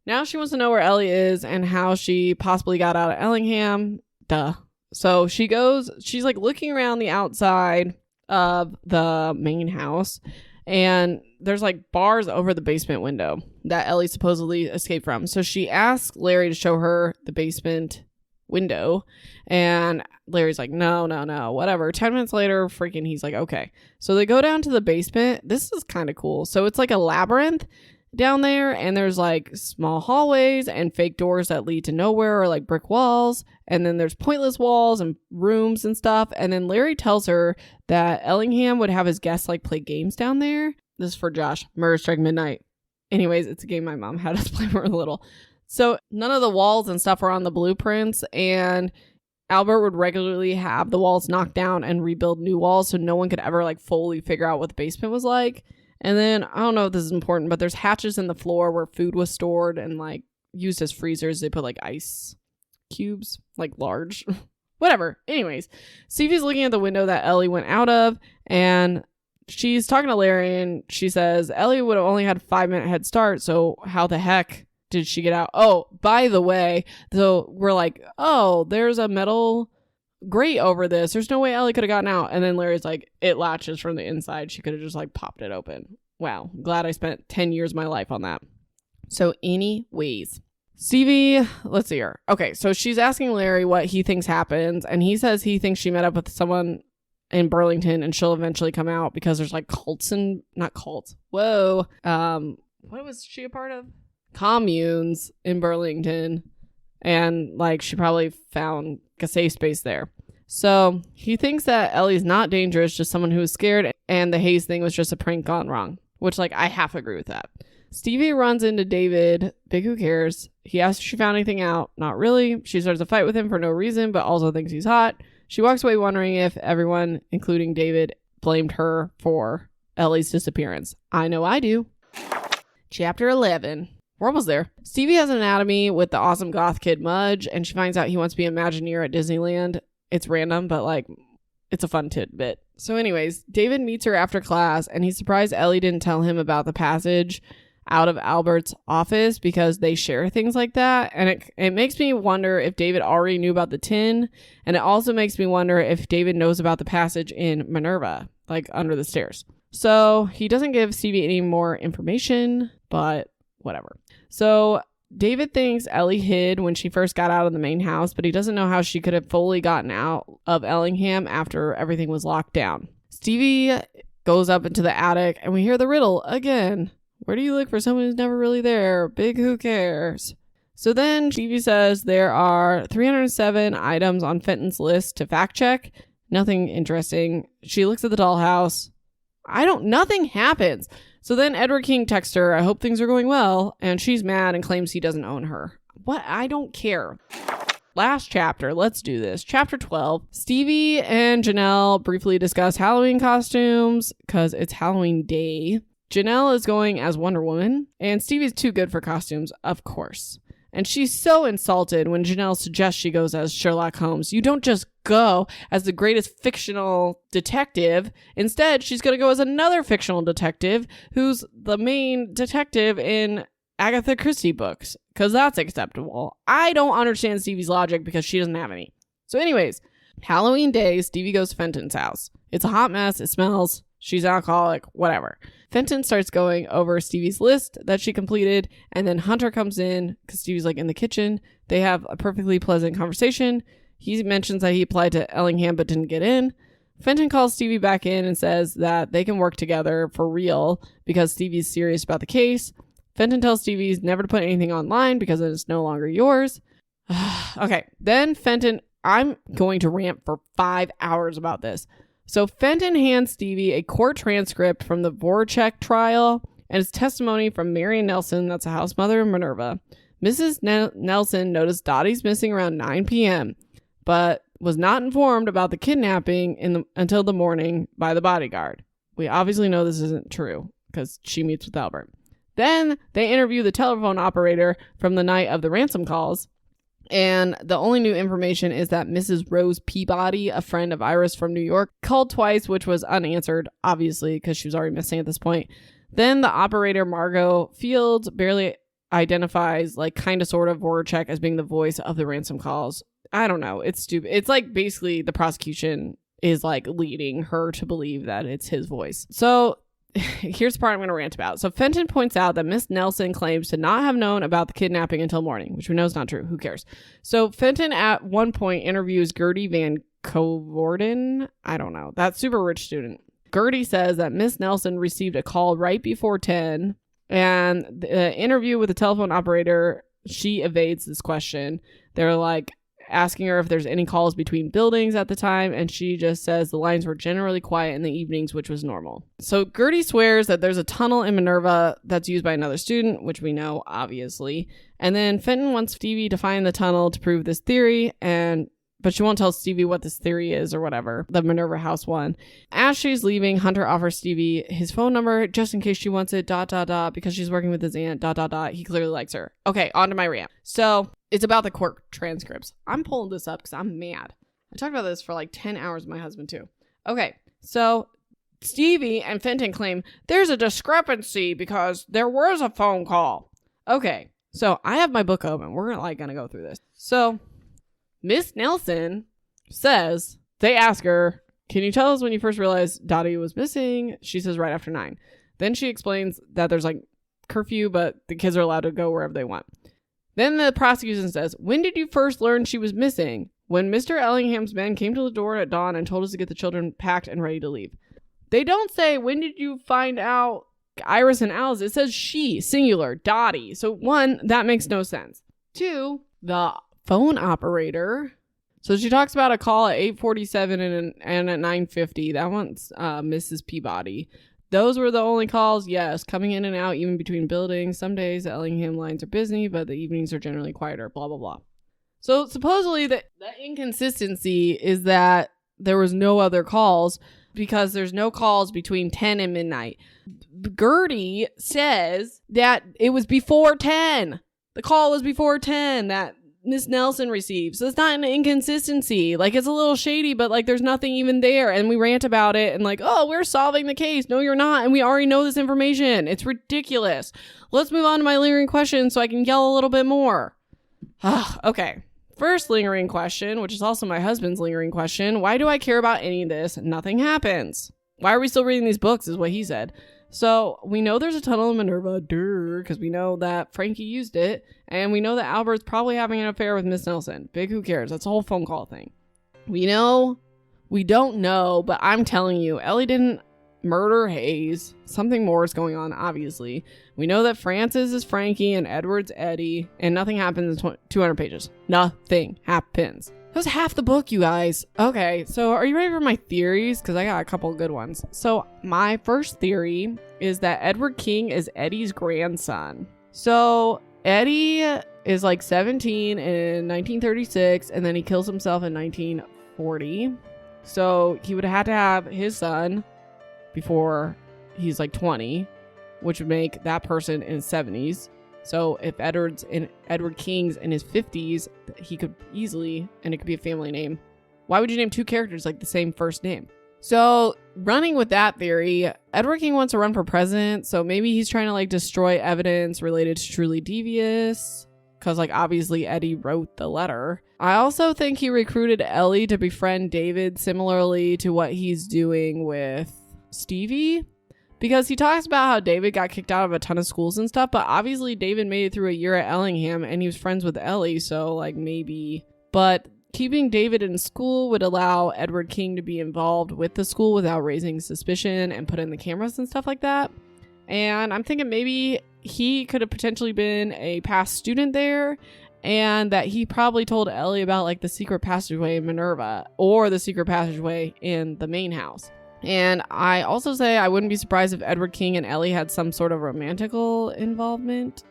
Now she wants to know where Ellie is and how she possibly got out of Ellingham. Duh. So she's like looking around the outside of the main house, and there's like bars over the basement window that Ellie supposedly escaped from. So she asks Larry to show her the basement window. And Larry's like, no, whatever. 10 minutes later, freaking, he's like, okay. So they go down to the basement. This is kind of cool. So it's like a labyrinth down there, and there's like small hallways and fake doors that lead to nowhere, or like brick walls, and then there's pointless walls and rooms and stuff. And then Larry tells her that Ellingham would have his guests like play games down there. This is for Josh. Murder Strike Midnight. Anyways, it's a game my mom had us play when we were little. So none of the walls and stuff are on the blueprints, and Albert would regularly have the walls knocked down and rebuild new walls, so no one could ever like fully figure out what the basement was like. And then, I don't know if this is important, but there's hatches in the floor where food was stored and like used as freezers. They put like ice cubes, like large, whatever. Anyways, Stevie's looking at the window that Ellie went out of, and she's talking to Larry, and she says Ellie would have only had a 5-minute head start, so how the heck did she get out? Oh, by the way, so we're like, oh, there's a metal grate over this. There's no way Ellie could have gotten out. And then Larry's like, it latches from the inside. She could have just like popped it open. Wow. Glad I spent 10 years of my life on that. So anyways, Stevie, let's see her. Okay, so she's asking Larry what he thinks happens, and he says he thinks she met up with someone in Burlington and she'll eventually come out because there's like cults and not cults. Whoa. What was she a part of? Communes in Burlington, and like she probably found a safe space there. So he thinks that Ellie's not dangerous, just someone who was scared, and the Hayes thing was just a prank gone wrong, which like I half agree with that. Stevie runs into David. Big who cares. He asks if she found anything out. Not really. She starts a fight with him for no reason, but also thinks he's hot. She walks away wondering if everyone, including David, blamed her for Ellie's disappearance. I know I do. Chapter 11. We're almost there. Stevie has an anatomy with the awesome goth kid Mudge, and she finds out he wants to be an Imagineer at Disneyland. It's random, but like, it's a fun tidbit. So anyways, David meets her after class, and he's surprised Ellie didn't tell him about the passage out of Albert's office because they share things like that. And it makes me wonder if David already knew about the tin, and it also makes me wonder if David knows about the passage in Minerva, like under the stairs. So he doesn't give Stevie any more information, but whatever. So David thinks Ellie hid when she first got out of the main house, but he doesn't know how she could have fully gotten out of Ellingham after everything was locked down. Stevie goes up into the attic, and we hear the riddle again. Where do you look for someone who's never really there? Big who cares? So then Stevie says there are 307 items on Fenton's list to fact check. Nothing interesting. She looks at the dollhouse. Nothing happens. So then Edward King texts her, I hope things are going well, and she's mad and claims he doesn't own her. What? I don't care. Last chapter. Let's do this. Chapter 12. Stevie and Janelle briefly discuss Halloween costumes because it's Halloween day. Janelle is going as Wonder Woman, and Stevie's too good for costumes, of course. And she's so insulted when Janelle suggests she goes as Sherlock Holmes. You don't just go as the greatest fictional detective. Instead, she's going to go as another fictional detective who's the main detective in Agatha Christie books, because that's acceptable. I don't understand Stevie's logic because she doesn't have any. So anyways, Halloween day, Stevie goes to Fenton's house. It's a hot mess. It smells. She's alcoholic. Whatever. Fenton starts going over Stevie's list that she completed, and then Hunter comes in because Stevie's like in the kitchen. They have a perfectly pleasant conversation. He mentions that he applied to Ellingham but didn't get in. Fenton calls Stevie back in and says that they can work together for real because Stevie's serious about the case. Fenton tells Stevie never to put anything online because it's no longer yours. Okay, then Fenton, I'm going to rant for 5 hours about this. So Fenton hands Stevie a court transcript from the Voracek trial and his testimony from Marion Nelson, that's a house mother in Minerva. Mrs. Nelson noticed Dottie's missing around 9 p.m., but was not informed about the kidnapping until the morning by the bodyguard. We obviously know this isn't true because she meets with Albert. Then they interview the telephone operator from the night of the ransom calls. And the only new information is that Mrs. Rose Peabody, a friend of Iris from New York, called twice, which was unanswered, obviously, because she was already missing at this point. Then the operator, Margot Fields, barely identifies, like, kind of sort of Voracek as being the voice of the ransom calls. I don't know. It's stupid. It's like basically the prosecution is like leading her to believe that it's his voice. So here's the part I'm going to rant about. So Fenton points out that Miss Nelson claims to not have known about the kidnapping until morning, which we know is not true. Who cares? So Fenton at one point interviews Gertie Van Covorden. I don't know. That super rich student. Gertie says that Miss Nelson received a call right before 10, and the interview with the telephone operator, she evades this question. They're like asking her if there's any calls between buildings at the time, and she just says the lines were generally quiet in the evenings, which was normal. So Gertie swears that there's a tunnel in Minerva that's used by another student, which we know, obviously. And then Fenton wants Stevie to find the tunnel to prove this theory, but she won't tell Stevie what this theory is or whatever, the Minerva House one. As she's leaving, Hunter offers Stevie his phone number just in case she wants it, ... because she's working with his aunt, ... He clearly likes her. Okay, on to my rant. So it's about the court transcripts. I'm pulling this up because I'm mad. I talked about this for like 10 hours with my husband too. Okay, so Stevie and Fenton claim there's a discrepancy because there was a phone call. Okay, so I have my book open. We're gonna go through this. So Miss Nelson says, they ask her, can you tell us when you first realized Dottie was missing? She says right after 9. Then she explains that there's like curfew, but the kids are allowed to go wherever they want. Then the prosecution says, when did you first learn she was missing? When Mr. Ellingham's men came to the door at dawn and told us to get the children packed and ready to leave. They don't say, when did you find out Iris and Alice? It says she, singular, Dottie. So 1, that makes no sense. 2, the phone operator. So she talks about a call at 8:47 and at 9:50. That one's Mrs. Peabody. Those were the only calls, yes, coming in and out even between buildings. Some days the Ellingham lines are busy, but the evenings are generally quieter, blah, blah, blah. So supposedly the inconsistency is that there was no other calls because there's no calls between 10 and midnight. Gertie says that it was before 10. The call was before 10 that Miss Nelson receives. So it's not an inconsistency. Like, it's a little shady, but like there's nothing even there. And we rant about it and like, oh, we're solving the case. No, you're not. And we already know this information. It's ridiculous. Let's move on to my lingering question so I can yell a little bit more. Okay. First lingering question, which is also my husband's lingering question. Why do I care about any of this? Nothing happens. Why are we still reading these books is what he said. So we know there's a tunnel in Minerva, because we know that Frankie used it, and we know that Albert's probably having an affair with Miss Nelson. Big who cares? That's a whole phone call thing. We don't know, but I'm telling you, Ellie didn't murder Hayes. Something more is going on, obviously. We know that Francis is Frankie and Edward's Eddie, and nothing happens in 200 pages. Nothing happens. That was half the book, you guys. Okay, so are you ready for my theories? Because I got a couple good ones. So my first theory is that Edward King is Eddie's grandson. So Eddie is like 17 in 1936, and then he kills himself in 1940. So he would have had to have his son before he's like 20, which would make that person in his 70s. So if Edward King's in his 50s, he could easily, and it could be a family name. Why would you name two characters like the same first name? So running with that theory, Edward King wants to run for president. So maybe he's trying to like destroy evidence related to Truly Devious. Because like obviously Eddie wrote the letter. I also think he recruited Ellie to befriend David similarly to what he's doing with Stevie. Because he talks about how David got kicked out of a ton of schools and stuff, but obviously David made it through a year at Ellingham and he was friends with Ellie, so like maybe. But keeping David in school would allow Edward King to be involved with the school without raising suspicion and put in the cameras and stuff like that. And I'm thinking maybe he could have potentially been a past student there, and that he probably told Ellie about like the secret passageway in Minerva or the secret passageway in the main house. And I also say I wouldn't be surprised if Edward King and Ellie had some sort of romantical involvement.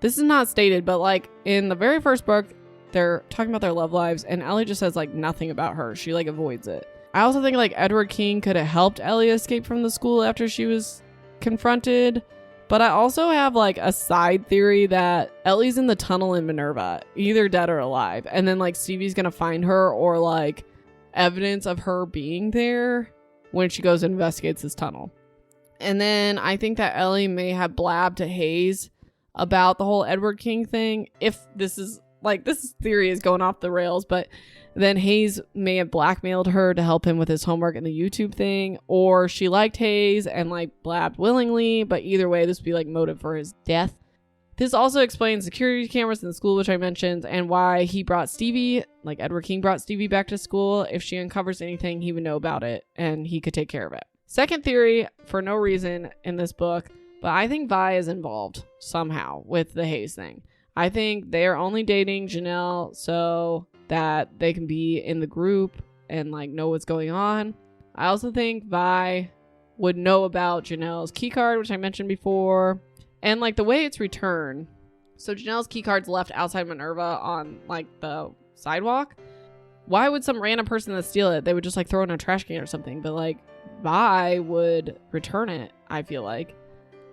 This is not stated, but like in the very first book, they're talking about their love lives and Ellie just says like nothing about her. She like avoids it. I also think like Edward King could have helped Ellie escape from the school after she was confronted. But I also have like a side theory that Ellie's in the tunnel in Minerva, either dead or alive. And then like Stevie's gonna find her or like evidence of her being there when she goes and investigates this tunnel. And then I think that Ellie may have blabbed to Hayes about the whole Edward King thing. If this is like, this theory is going off the rails, but then Hayes may have blackmailed her to help him with his homework and the YouTube thing, or she liked Hayes and like blabbed willingly, but either way, this would be like motive for his death. This also explains security cameras in the school, which I mentioned, and why he brought Stevie, like Edward King brought Stevie back to school. If she uncovers anything, he would know about it and he could take care of it. Second theory, for no reason in this book, but I think Vi is involved somehow with the Hayes thing. I think they are only dating Janelle so that they can be in the group and like know what's going on. I also think Vi would know about Janelle's key card, which I mentioned before. And like the way it's returned, so Janelle's key card's left outside Minerva on like the sidewalk. Why would some random person that steal it? They would just like throw it in a trash can or something. But like Vi would return it, I feel like.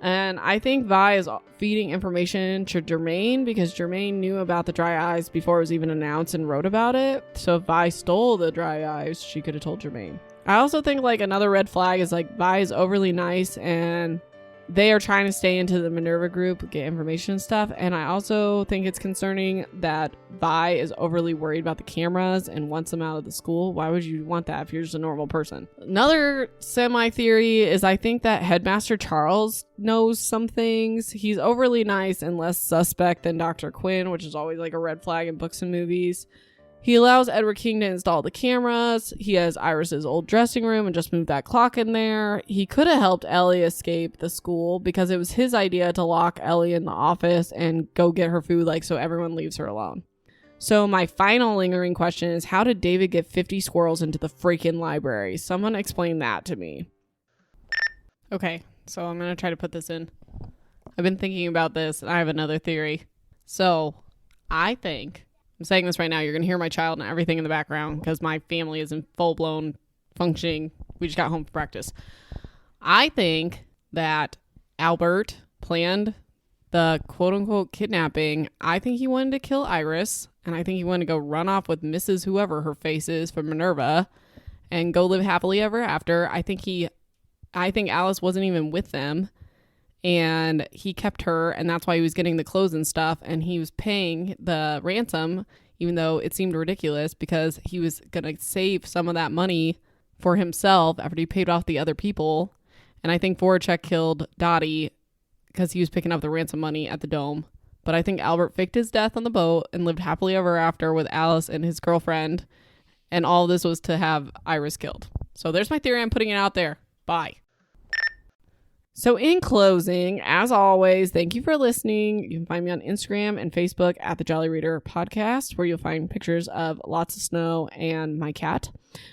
And I think Vi is feeding information to Jermaine because Jermaine knew about the dry eyes before it was even announced and wrote about it. So if Vi stole the dry eyes, she could have told Jermaine. I also think like another red flag is like Vi is overly nice and they are trying to stay into the Minerva group, get information and stuff. And I also think it's concerning that Vi is overly worried about the cameras and wants them out of the school. Why would you want that if you're just a normal person? Another semi-theory is I think that Headmaster Charles knows some things. He's overly nice and less suspect than Dr. Quinn, which is always like a red flag in books and movies. He allows Edward King to install the cameras. He has Iris's old dressing room and just moved that clock in there. He could have helped Ellie escape the school because it was his idea to lock Ellie in the office and go get her food, like, so everyone leaves her alone. So my final lingering question is, how did David get 50 squirrels into the freaking library? Someone explain that to me. Okay, so I'm going to try to put this in. I've been thinking about this and I have another theory. So I think... I'm saying this right now. You're going to hear my child and everything in the background because my family is in full-blown functioning. We just got home from practice. I think that Albert planned the quote-unquote kidnapping. I think he wanted to kill Iris, and I think he wanted to go run off with Mrs. Whoever her face is from Minerva and go live happily ever after. I think Alice wasn't even with them. And he kept her, and that's why he was getting the clothes and stuff, and he was paying the ransom, even though it seemed ridiculous, because he was going to save some of that money for himself after he paid off the other people. And I think Voracek killed Dottie because he was picking up the ransom money at the Dome. But I think Albert faked his death on the boat and lived happily ever after with Alice and his girlfriend, and all this was to have Iris killed. So there's my theory. I'm putting it out there. Bye. So in closing, as always, thank you for listening. You can find me on Instagram and Facebook at the Jolly Reader Podcast, where you'll find pictures of lots of snow and my cat.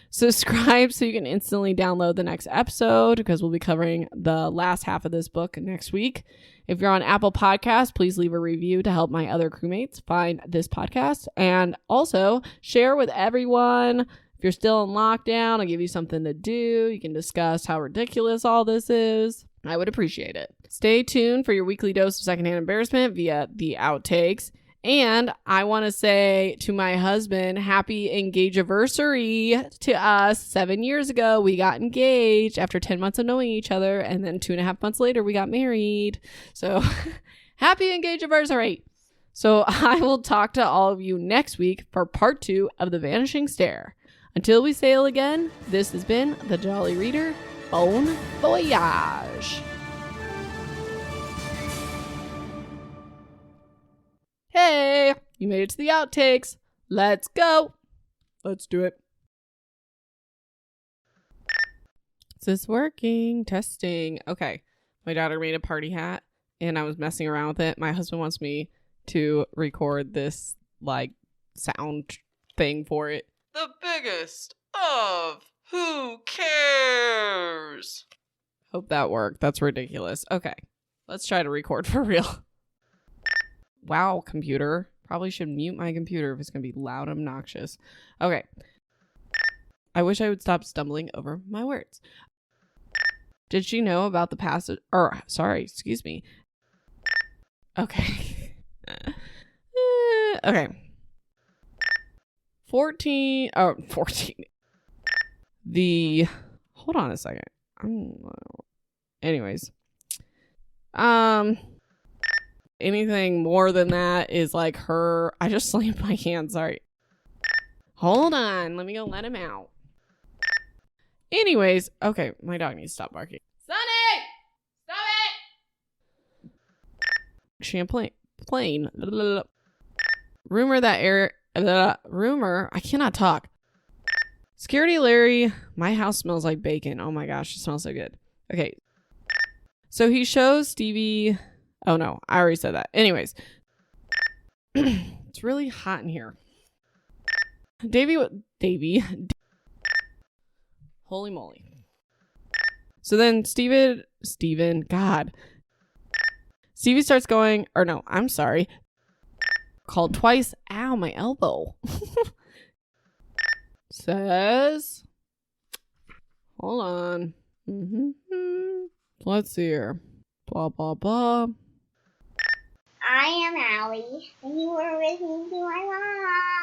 Subscribe so you can instantly download the next episode because we'll be covering the last half of this book next week. If you're on Apple Podcasts, please leave a review to help my other crewmates find this podcast. And also share with everyone. If you're still in lockdown, I'll give you something to do. You can discuss how ridiculous all this is. I would appreciate it. Stay tuned for your weekly dose of secondhand embarrassment via the outtakes. And I want to say to my husband, happy engage-iversary to us. 7 years ago, we got engaged after 10 months of knowing each other. And then 2.5 months later, we got married. So happy engage-iversary. So I will talk to all of you next week for part 2 of The Vanishing Stair. Until we sail again, this has been The Jolly Reader. Bon voyage. Hey, you made it to the outtakes. Let's go. Let's do it. Is this working? Testing. Okay. My daughter made a party hat and I was messing around with it. My husband wants me to record this like sound thing for it. The biggest of Who Cares? Hope that worked. That's ridiculous. Okay. Let's try to record for real. Wow, computer. Probably should mute my computer if it's going to be loud and obnoxious. Okay. I wish I would stop stumbling over my words. Did she know about the passage? Excuse me. Okay. Okay. 14. Hold on a second. Anyways. anything more than that is like her. I just slammed my hand. Sorry. Hold on. Let me go let him out. Anyways, okay. My dog needs to stop barking. Sonny! Stop it! Champlain. Plane. Rumor that rumor. I cannot talk. Security Larry. My house smells like bacon. Oh my gosh. It smells so good. Okay. So he shows Stevie. Oh no. I already said that. Anyways. It's really hot in here. Davy. Holy moly. So then Stevie starts going, or no, I'm sorry. Called twice. Ow, my elbow. Says, hold on. Let's see here. Blah, blah, blah. I am Allie, and you are listening to my mom.